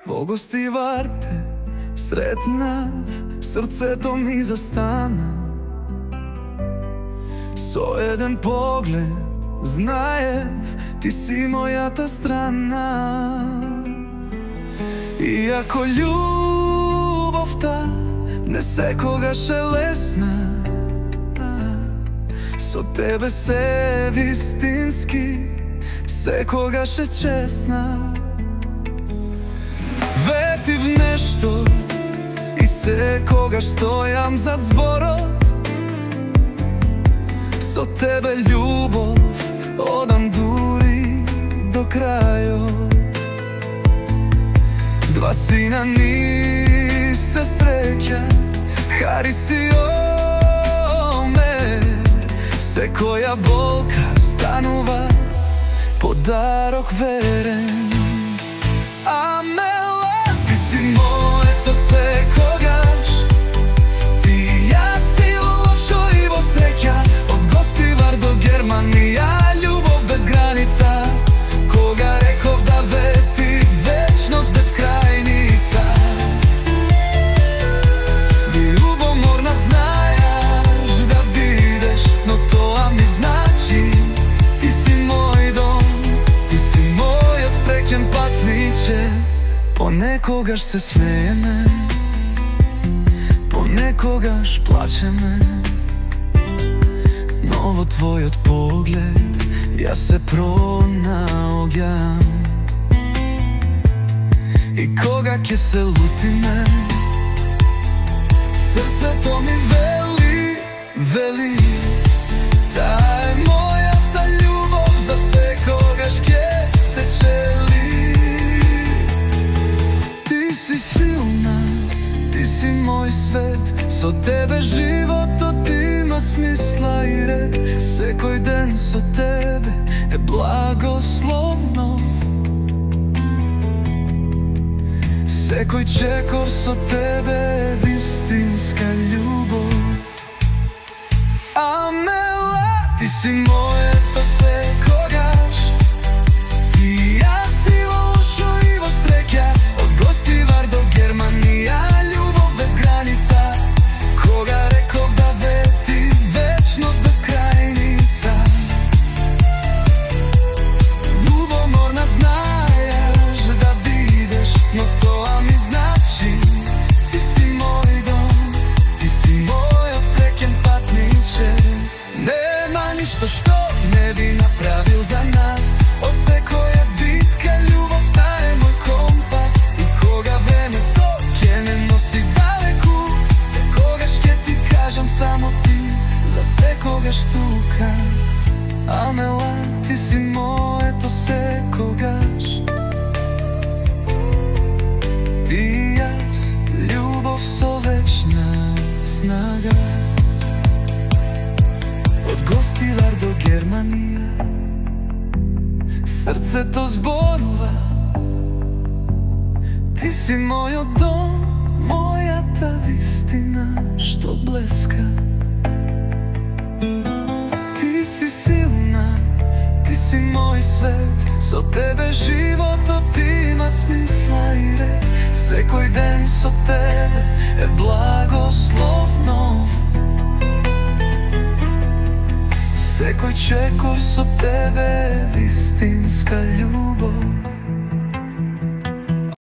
Во гостиварте сретнав, срцето ми застана. Со еден поглед знаев, ти си мојата страна. Иако љубовта не секогаш е лесна, со тебе се вистински, секогаш е честна. Ветив нешто и секогаш стојам зад зборот. Со тебе љубов одам дури до крајот. Два сина ни се среќа, Хариси Омер. Секоја болка станува подарок верен. Амела, ти си моето секогаш. Ти и јас си лошо и во среќа. Од Гостивар до Германија, љубов без граница. Кога реков да вети вечност без крајница. Ви убоморна знаеш да бидеш, но тоа ми значи ти си мој дом, ти си мојот среќен патниче. Понекогаш се смееме, понекогаш плачеме, но во твојот поглед јас се пронаоѓам. И кога ќе се лутиме, срцето ми вели, вели, таа е мојата љубов, за секогаш ќе те чели. Ти си силна, ти си мој свет, со тебе животот има смисла и ред. Секој ден со тебе е благословно. Секој чекор со тебе е вистинска љубов. Амела, ти си моето секогаш. Ти и јас си во лошо и во среќа. Од Гостивар до Германија, љубов без граница. Кога реков да вети вечност без крајница. Љубоморна знаеш да бидеш, но тоа ми значи ти си мој дом, ти си мојот среќен патниче. Нема ништо што не би направил за нас. Од секоја битка љубовта е мој компас. И кога времето ќе не носи далеку, секогаш ќе ти кажам само ти, за секогаш тука. Амела, ти си моето секогаш. Ти и јас, љубов со вечна снага. Од Гостивар до Германија, срцето зборува. Ти си мојот дом, мојата вистина што блеска. Ти си силна, ти си мој свет, со тебе животот има смисла и ред. Секој ден со тебе е благословно. Секој чекор со тебе е вистинска љубов.